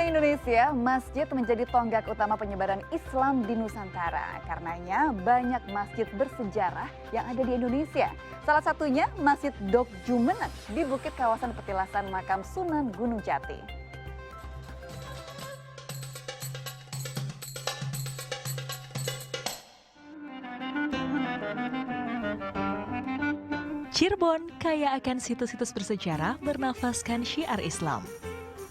Pemirsa Indonesia, masjid menjadi tonggak utama penyebaran Islam di Nusantara. Karenanya banyak masjid bersejarah yang ada di Indonesia. Salah satunya Masjid Dok Jumeneng di Bukit Kawasan Petilasan Makam Sunan Gunung Jati. Cirebon kaya akan situs-situs bersejarah bernafaskan syiar Islam.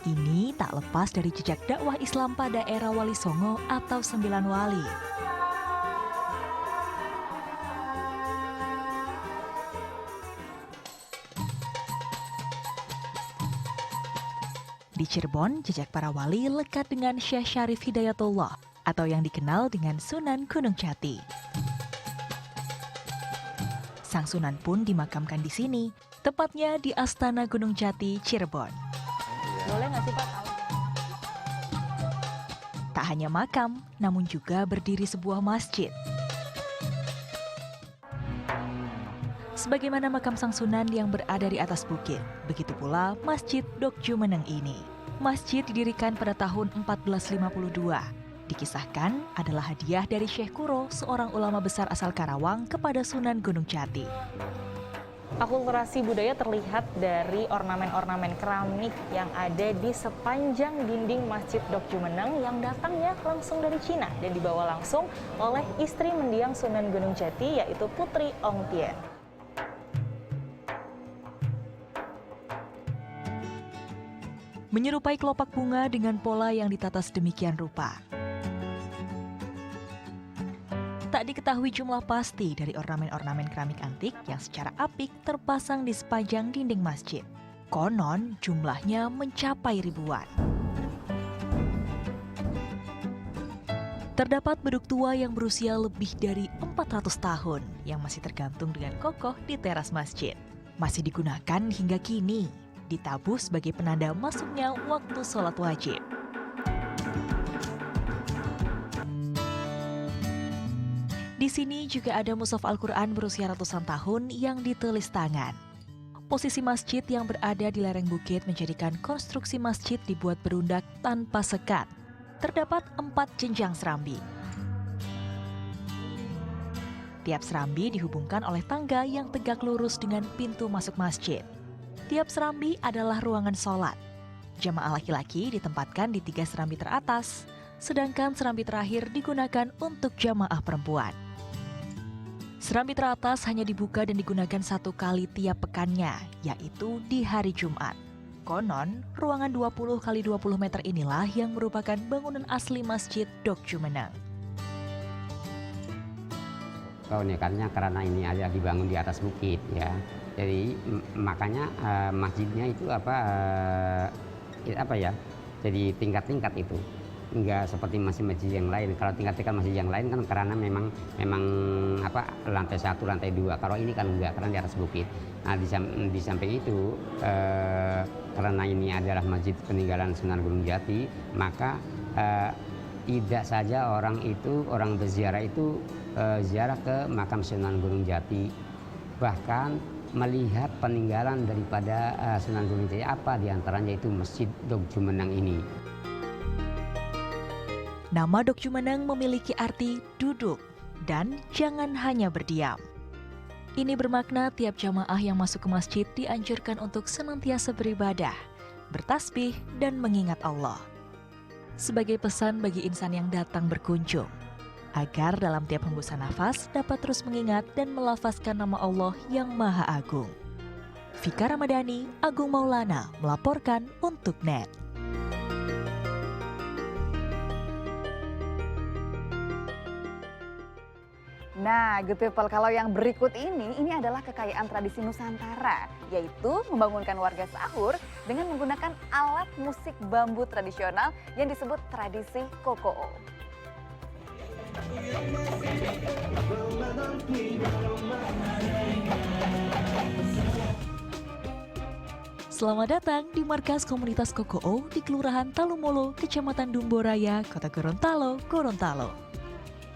Ini tak lepas dari jejak dakwah Islam pada era Wali Songo atau Sembilan Wali. Di Cirebon, jejak para wali lekat dengan Syekh Syarif Hidayatullah atau yang dikenal dengan Sunan Gunung Jati. Sang Sunan pun dimakamkan di sini, tepatnya di Astana Gunung Jati, Cirebon. Boleh nggak sih Pak? Tak hanya makam, namun juga berdiri sebuah masjid. Sebagaimana makam Sang Sunan yang berada di atas bukit, begitu pula Masjid Dok Jumeneng ini. Masjid didirikan pada tahun 1452. Dikisahkan adalah hadiah dari Syekh Kuro, seorang ulama besar asal Karawang, kepada Sunan Gunung Jati. Akulturasi budaya terlihat dari ornamen-ornamen keramik yang ada di sepanjang dinding Masjid Dok Jumeneng yang datangnya langsung dari Cina dan dibawa langsung oleh istri mendiang Sunan Gunung Jati, yaitu Putri Ong Tien. Menyerupai kelopak bunga dengan pola yang ditata sedemikian rupa. Tak diketahui jumlah pasti dari ornamen-ornamen keramik antik yang secara apik terpasang di sepanjang dinding masjid. Konon jumlahnya mencapai ribuan. Terdapat beduk tua yang berusia lebih dari 400 tahun yang masih tergantung dengan kokoh di teras masjid. Masih digunakan hingga kini, ditabuh sebagai penanda masuknya waktu sholat wajib. Di sini juga ada mushaf Al-Quran berusia ratusan tahun yang ditulis tangan. Posisi masjid yang berada di lereng bukit menjadikan konstruksi masjid dibuat berundak tanpa sekat. Terdapat 4 jenjang serambi. Tiap serambi dihubungkan oleh tangga yang tegak lurus dengan pintu masuk masjid. Tiap serambi adalah ruangan sholat. Jamaah laki-laki ditempatkan di 3 serambi teratas, sedangkan serambi terakhir digunakan untuk jamaah perempuan. Serambi teratas hanya dibuka dan digunakan 1 kali tiap pekannya, yaitu di hari Jumat. Konon, ruangan 20 x 20 meter inilah yang merupakan bangunan asli Masjid Dok Jumeneng. Keunikannya karena ini ada dibangun di atas bukit, ya. Jadi makanya masjidnya itu jadi tingkat-tingkat itu. Enggak seperti masjid-masjid yang lain. Kalau tingkat-tingkat masjid yang lain kan karena memang lantai 1, lantai 2. Kalau ini kan enggak, karena di atas bukit. Nah di samping itu karena ini adalah masjid peninggalan Sunan Gunung Jati, maka tidak saja orang berziarah itu ziarah ke makam Sunan Gunung Jati, bahkan melihat peninggalan daripada Sunan Gunung Jati, apa diantaranya itu Masjid Dok Jumeneng ini. Nama Dok Jumeneng memiliki arti duduk dan jangan hanya berdiam. Ini bermakna tiap jamaah yang masuk ke masjid dianjurkan untuk senantiasa beribadah, bertasbih, dan mengingat Allah. Sebagai pesan bagi insan yang datang berkunjung, agar dalam tiap hembusan nafas dapat terus mengingat dan melafazkan nama Allah yang Maha Agung. Vika Ramadhani, Agung Maulana melaporkan untuk NET. Nah, good people, kalau yang berikut ini adalah kekayaan tradisi Nusantara, yaitu membangunkan warga sahur dengan menggunakan alat musik bambu tradisional yang disebut tradisi kokoo. Selamat datang di markas komunitas kokoo di Kelurahan Talumolo, Kecamatan Dumboraya, Kota Gorontalo, Gorontalo.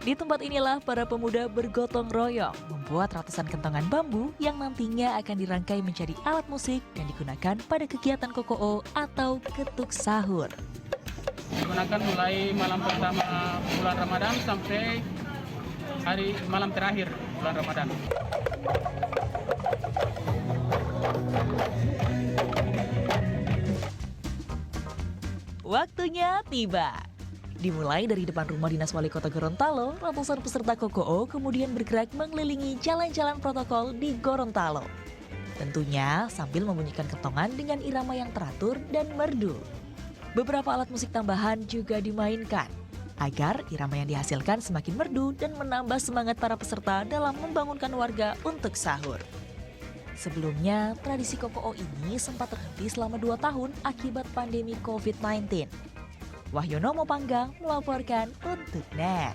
Di tempat inilah para pemuda bergotong royong membuat ratusan kentongan bambu yang nantinya akan dirangkai menjadi alat musik dan digunakan pada kegiatan kokoo atau ketuk sahur. Digunakan mulai malam pertama bulan Ramadan sampai hari malam terakhir bulan Ramadan. Waktunya tiba. Dimulai dari depan rumah dinas wali kota Gorontalo, ratusan peserta KOKO kemudian bergerak mengelilingi jalan-jalan protokol di Gorontalo. Tentunya sambil membunyikan kentongan dengan irama yang teratur dan merdu. Beberapa alat musik tambahan juga dimainkan, agar irama yang dihasilkan semakin merdu dan menambah semangat para peserta dalam membangunkan warga untuk sahur. Sebelumnya, tradisi KOKO ini sempat terhenti selama 2 tahun akibat pandemi COVID-19. Wahyono Mopanggang melaporkan untuk NET.